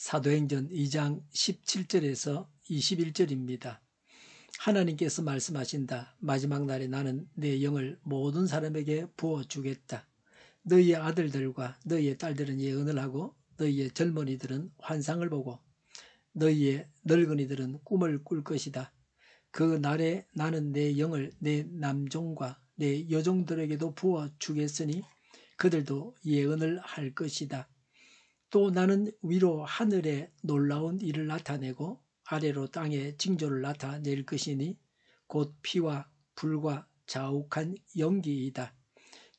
사도행전 2장 17절에서 21절입니다. 하나님께서 말씀하신다. 마지막 날에 나는 내 영을 모든 사람에게 부어주겠다. 너희의 아들들과 너희의 딸들은 예언을 하고 너희의 젊은이들은 환상을 보고 너희의 늙은이들은 꿈을 꿀 것이다. 그 날에 나는 내 영을 내 남종과 내 여종들에게도 부어주겠으니 그들도 예언을 할 것이다. 또 나는 위로 하늘에 놀라운 일을 나타내고 아래로 땅에 징조를 나타낼 것이니 곧 피와 불과 자욱한 연기이다.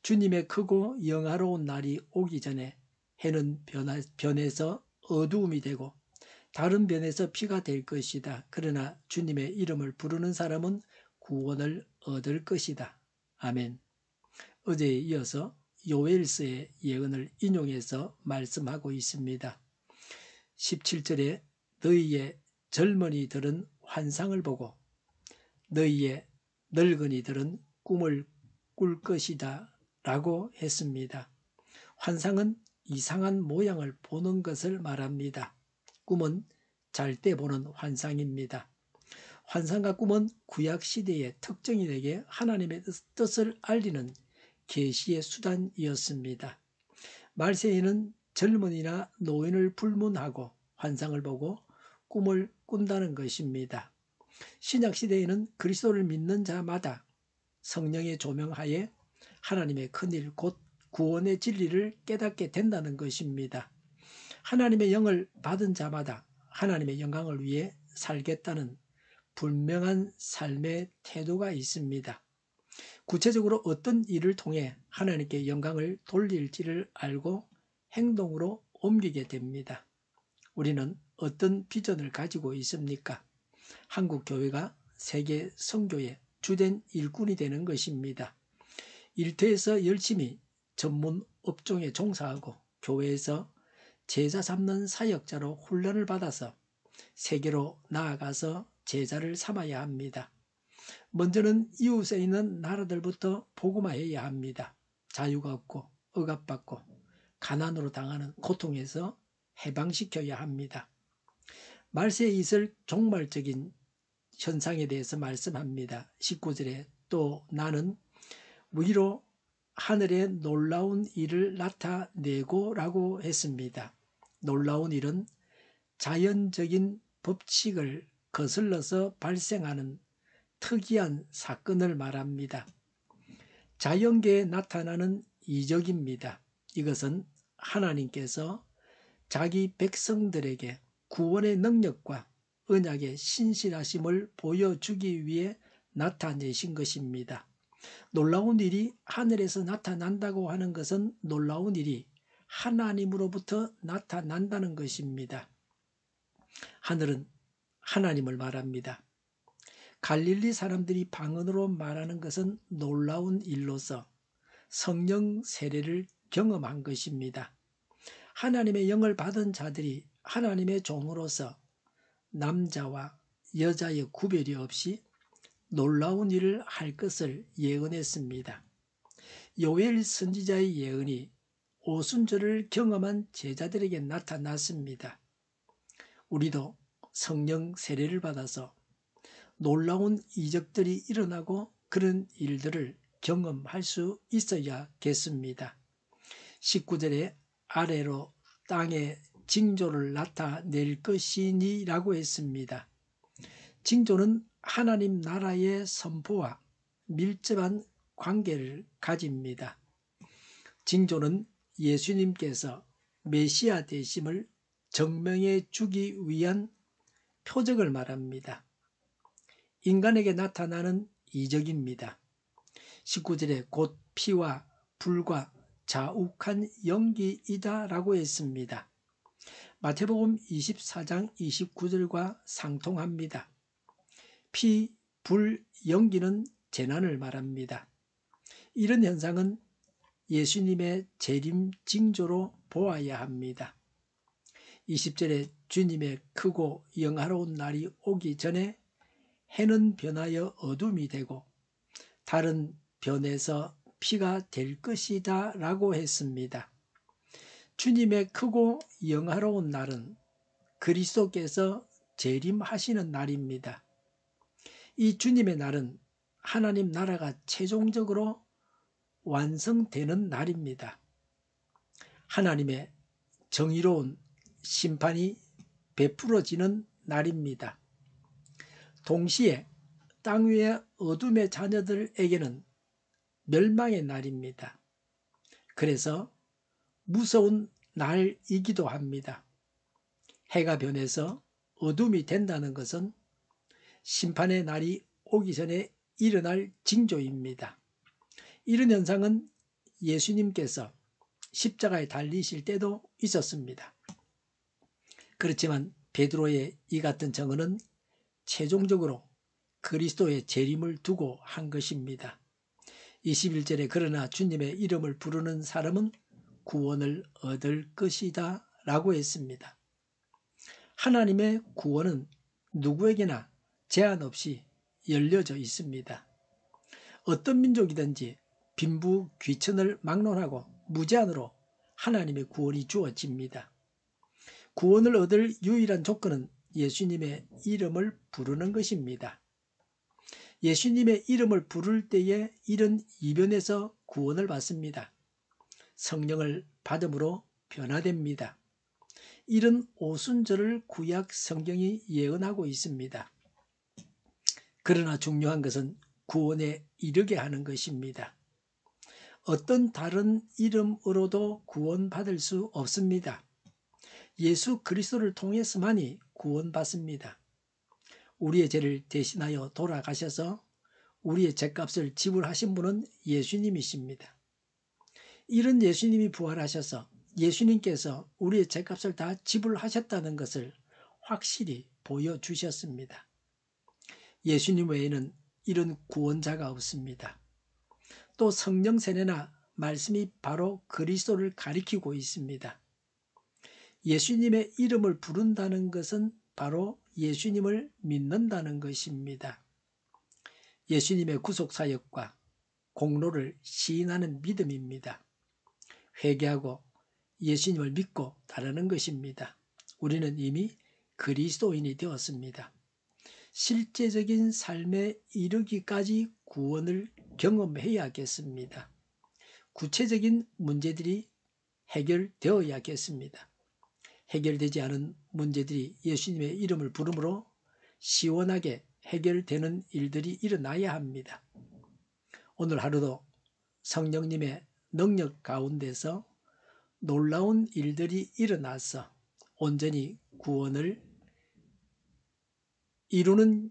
주님의 크고 영화로운 날이 오기 전에 해는 변해서 어두움이 되고 다른 변에서 피가 될 것이다. 그러나 주님의 이름을 부르는 사람은 구원을 얻을 것이다. 아멘. 어제에 이어서 요엘서의 예언을 인용해서 말씀하고 있습니다. 17절에 너희의 젊은이들은 환상을 보고 너희의 늙은이들은 꿈을 꿀 것이다 라고 했습니다. 환상은 이상한 모양을 보는 것을 말합니다. 꿈은 잘 때 보는 환상입니다. 환상과 꿈은 구약시대의 특정인에게 하나님의 뜻을 알리는 계시의 수단이었습니다. 말세에는 젊은이나 노인을 불문하고 환상을 보고 꿈을 꾼다는 것입니다. 신약시대에는 그리스도를 믿는 자마다 성령의 조명하에 하나님의 큰일 곧 구원의 진리를 깨닫게 된다는 것입니다. 하나님의 영을 받은 자마다 하나님의 영광을 위해 살겠다는 분명한 삶의 태도가 있습니다. 구체적으로 어떤 일을 통해 하나님께 영광을 돌릴지를 알고 행동으로 옮기게 됩니다. 우리는 어떤 비전을 가지고 있습니까? 한국 교회가 세계 선교의 주된 일꾼이 되는 것입니다. 일터에서 열심히 전문 업종에 종사하고 교회에서 제자 삼는 사역자로 훈련을 받아서 세계로 나아가서 제자를 삼아야 합니다. 먼저는 이웃에 있는 나라들부터 복음화해야 합니다. 자유가 없고 억압받고 가난으로 당하는 고통에서 해방시켜야 합니다. 말세에 있을 종말적인 현상에 대해서 말씀합니다. 19절에 또 나는 위로 하늘에 놀라운 일을 나타내고 라고 했습니다. 놀라운 일은 자연적인 법칙을 거슬러서 발생하는 특이한 사건을 말합니다. 자연계에 나타나는 이적입니다. 이것은 하나님께서 자기 백성들에게 구원의 능력과 언약의 신실하심을 보여주기 위해 나타내신 것입니다. 놀라운 일이 하늘에서 나타난다고 하는 것은 놀라운 일이 하나님으로부터 나타난다는 것입니다. 하늘은 하나님을 말합니다. 갈릴리 사람들이 방언으로 말하는 것은 놀라운 일로서 성령 세례를 경험한 것입니다. 하나님의 영을 받은 자들이 하나님의 종으로서 남자와 여자의 구별이 없이 놀라운 일을 할 것을 예언했습니다. 요엘 선지자의 예언이 오순절을 경험한 제자들에게 나타났습니다. 우리도 성령 세례를 받아서 놀라운 이적들이 일어나고 그런 일들을 경험할 수 있어야겠습니다. 19절에 아래로 땅에 징조를 나타낼 것이니 라고 했습니다. 징조는 하나님 나라의 선포와 밀접한 관계를 가집니다. 징조는 예수님께서 메시아 되심을 증명해 주기 위한 표적을 말합니다. 인간에게 나타나는 이적입니다. 19절에 곧 피와 불과 자욱한 연기이다 라고 했습니다. 마태복음 24장 29절과 상통합니다. 피, 불, 연기는 재난을 말합니다. 이런 현상은 예수님의 재림 징조로 보아야 합니다. 20절에 주님의 크고 영화로운 날이 오기 전에 해는 변하여 어둠이 되고 다른 변에서 피가 될 것이다 라고 했습니다. 주님의 크고 영화로운 날은 그리스도께서 재림하시는 날입니다. 이 주님의 날은 하나님 나라가 최종적으로 완성되는 날입니다. 하나님의 정의로운 심판이 베풀어지는 날입니다. 동시에 땅 위의 어둠의 자녀들에게는 멸망의 날입니다. 그래서 무서운 날이기도 합니다. 해가 변해서 어둠이 된다는 것은 심판의 날이 오기 전에 일어날 징조입니다. 이런 현상은 예수님께서 십자가에 달리실 때도 있었습니다. 그렇지만 베드로의 이 같은 증언은 최종적으로 그리스도의 재림을 두고 한 것입니다. 21절에 그러나 주님의 이름을 부르는 사람은 구원을 얻을 것이다 라고 했습니다. 하나님의 구원은 누구에게나 제한 없이 열려져 있습니다. 어떤 민족이든지 빈부귀천을 막론하고 무제한으로 하나님의 구원이 주어집니다. 구원을 얻을 유일한 조건은 예수님의 이름을 부르는 것입니다. 예수님의 이름을 부를 때에 이런 이변에서 구원을 받습니다. 성령을 받음으로 변화됩니다. 이런 오순절을 구약 성경이 예언하고 있습니다. 그러나 중요한 것은 구원에 이르게 하는 것입니다. 어떤 다른 이름으로도 구원받을 수 없습니다. 예수 그리스도를 통해서만이 구원받습니다. 우리의 죄를 대신하여 돌아가셔서 우리의 죄값을 지불하신 분은 예수님이십니다. 이런 예수님이 부활하셔서 예수님께서 우리의 죄값을 다 지불하셨다는 것을 확실히 보여주셨습니다. 예수님 외에는 이런 구원자가 없습니다. 또 성령 세례나 말씀이 바로 그리스도를 가리키고 있습니다. 예수님의 이름을 부른다는 것은 바로 예수님을 믿는다는 것입니다. 예수님의 구속사역과 공로를 시인하는 믿음입니다. 회개하고 예수님을 믿고 따르는 것입니다. 우리는 이미 그리스도인이 되었습니다. 실제적인 삶에 이르기까지 구원을 경험해야겠습니다. 구체적인 문제들이 해결되어야겠습니다. 해결되지 않은 문제들이 예수님의 이름을 부름으로 시원하게 해결되는 일들이 일어나야 합니다. 오늘 하루도 성령님의 능력 가운데서 놀라운 일들이 일어나서 온전히 구원을 이루는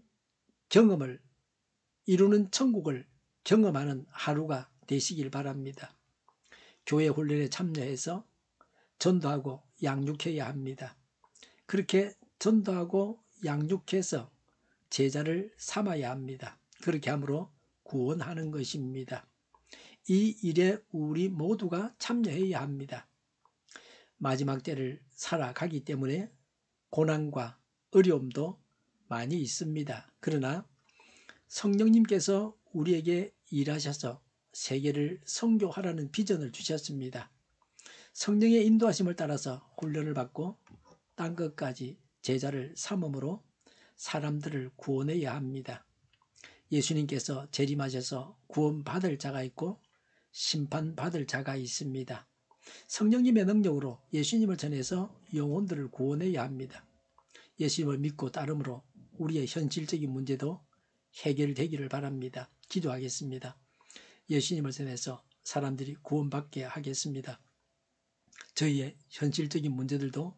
천국을 경험하는 하루가 되시길 바랍니다. 교회 훈련에 참여해서 전도하고 양육해야 합니다. 그렇게 전도하고 양육해서 제자를 삼아야 합니다. 그렇게 함으로 구원하는 것입니다. 이 일에 우리 모두가 참여해야 합니다. 마지막 때를 살아가기 때문에 고난과 어려움도 많이 있습니다. 그러나 성령님께서 우리에게 일하셔서 세계를 선교하라는 비전을 주셨습니다. 성령의 인도하심을 따라서 훈련을 받고 땅 끝까지 제자를 삼음으로 사람들을 구원해야 합니다. 예수님께서 재림하셔서 구원받을 자가 있고 심판받을 자가 있습니다. 성령님의 능력으로 예수님을 전해서 영혼들을 구원해야 합니다. 예수님을 믿고 따름으로 우리의 현실적인 문제도 해결되기를 바랍니다. 기도하겠습니다. 예수님을 전해서 사람들이 구원받게 하겠습니다. 저희의 현실적인 문제들도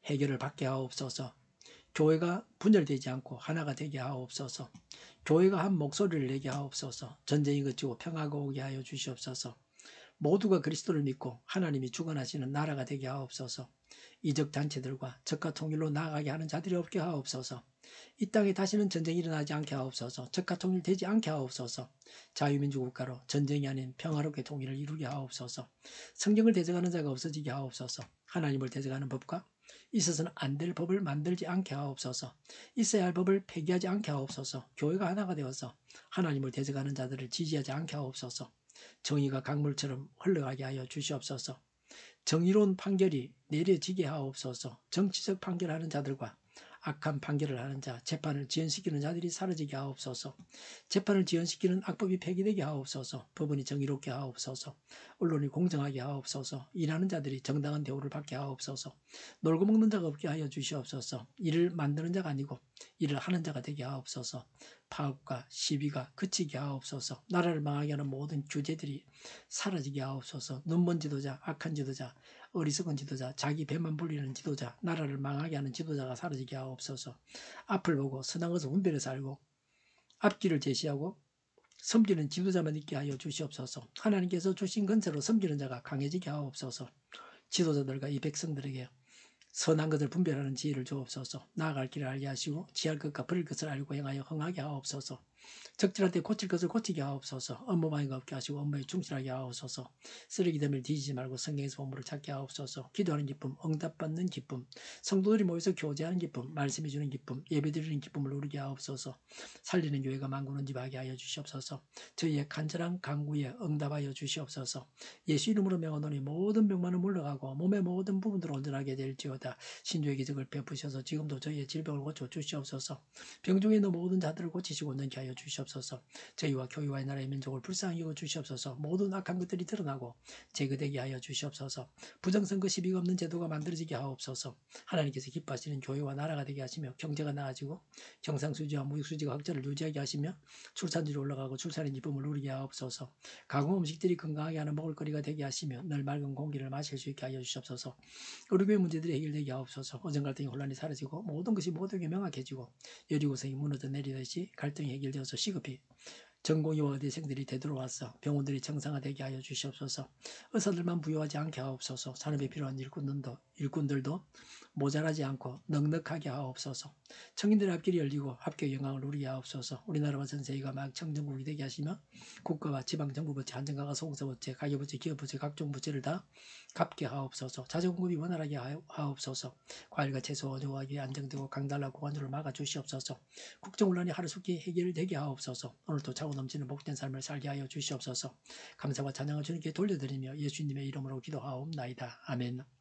해결을 받게 하옵소서. 교회가 분열되지 않고 하나가 되게 하옵소서. 교회가 한 목소리를 내게 하옵소서. 전쟁이 그치고 평화가 오게 하여 주시옵소서. 모두가 그리스도를 믿고 하나님이 주관하시는 나라가 되게 하옵소서. 이적 단체들과 적과 통일로 나아가게 하는 자들이 없게 하옵소서. 이 땅에 다시는 전쟁이 일어나지 않게 하옵소서. 적과 통일되지 않게 하옵소서. 자유민주 국가로 전쟁이 아닌 평화롭게 통일을 이루게 하옵소서. 성경을 대적하는 자가 없어지게 하옵소서. 하나님을 대적하는 법과 있어서는 안 될 법을 만들지 않게 하옵소서. 있어야 할 법을 폐기하지 않게 하옵소서. 교회가 하나가 되어서 하나님을 대적하는 자들을 지지하지 않게 하옵소서. 정의가 강물처럼 흘러가게 하여 주시옵소서. 정의로운 판결이 내려지게 하옵소서. 정치적 판결하는 자들과 악한 판결을 하는 자, 재판을 지연시키는 자들이 사라지게 하옵소서. 재판을 지연시키는 악법이 폐기되게 하옵소서. 법원이 정의롭게 하옵소서. 언론이 공정하게 하옵소서. 일하는 자들이 정당한 대우를 받게 하옵소서. 놀고 먹는 자가 없게 하여 주시옵소서. 일을 만드는 자가 아니고 일을 하는 자가 되게 하옵소서. 파업과 시비가 그치게 하옵소서. 나라를 망하게 하는 모든 규제들이 사라지게 하옵소서. 눈먼 지도자, 악한 지도자, 어리석은 지도자, 자기 배만 불리는 지도자, 나라를 망하게 하는 지도자가 사라지게 하옵소서. 앞을 보고 선한 것을 분별해서 알고 앞길을 제시하고 섬기는 지도자만 있게 하여 주시옵소서. 하나님께서 주신 건세로 섬기는 자가 강해지게 하옵소서. 지도자들과 이 백성들에게 선한 것을 분별하는 지혜를 주옵소서. 나아갈 길을 알게 하시고 지할 것과 버릴 것을 알고 행하여 흥하게 하옵소서. 적절할 때 고칠 것을 고치게 하옵소서. 업무방해가 없게 하시고 업무에 충실하게 하옵소서. 쓰레기됨을 뒤지지 말고 성경에서 보물을 찾게 하옵소서. 기도하는 기쁨, 응답받는 기쁨, 성도들이 모여서 교제하는 기쁨, 말씀해 주는 기쁨, 예배드리는 기쁨을 누리게 하옵소서. 살리는 교회가 만구는 집하게 하여 주시옵소서. 저희의 간절한 간구에 응답하여 주시옵소서. 예수 이름으로 명하노니 모든 병만은 물러가고 몸의 모든 부분들을 온전하게 될지어다. 신주의 기적을 베푸셔서 지금도 저희의 질병을 고쳐 주시옵소서. 병중에 있는 모든 자들을 고치시고 온전케 하여 주시옵소서. 저희와 교회와 나라의 민족을 불쌍히 여겨 주시옵소서. 모든 악한 것들이 드러나고 제거되게 하여 주시옵소서. 부정선거 시비가 없는 제도가 만들어지게 하옵소서. 하나님께서 기뻐하시는 교회와 나라가 되게 하시며 경제가 나아지고 경상수지와 무역수지가 확전을 유지하게 하시며 출산율이 올라가고 출산의 기쁨을 누리게 하옵소서. 가공 음식들이 건강하게 하는 먹을거리가 되게 하시며 늘 맑은 공기를 마실 수 있게 하여 주시옵소서. 우리 교회 문제들이 해결되게 하옵소서. 어정 갈등의 혼란이 사라지고 모든 것이 모두에게 명확해지고 여리고성이 무너져 내리듯이 갈등이 해결되어서 시급히 전공의와 의대생들이 되돌아와서 병원들이 정상화되게 하여 주시옵소서. 의사들만 부유하지 않게 하옵소서. 산업에 필요한 일꾼들도 모자라지 않고 넉넉하게 하옵소서. 청인들의 앞길이 열리고 합격 영광을 누리게 하옵소서. 우리나라와 전 세계가 막 청정국이 되게 하시며 국가와 지방정부부채, 안전가가 소공사부채, 가계부채, 기업부채, 각종 부채를 다 갚게 하옵소서. 자재공급이 원활하게 하옵소서. 과일과 채소, 어조가격이 안정되고 강달라 고관주를 막아주시옵소서. 국정혼란이 하루속히 해결되게 하옵소서. 오늘도 차고 넘치는 복된 삶을 살게 하여 주시옵소서. 감사와 찬양을 주님께 돌려드리며 예수님의 이름으로 기도하옵나이다. 아멘.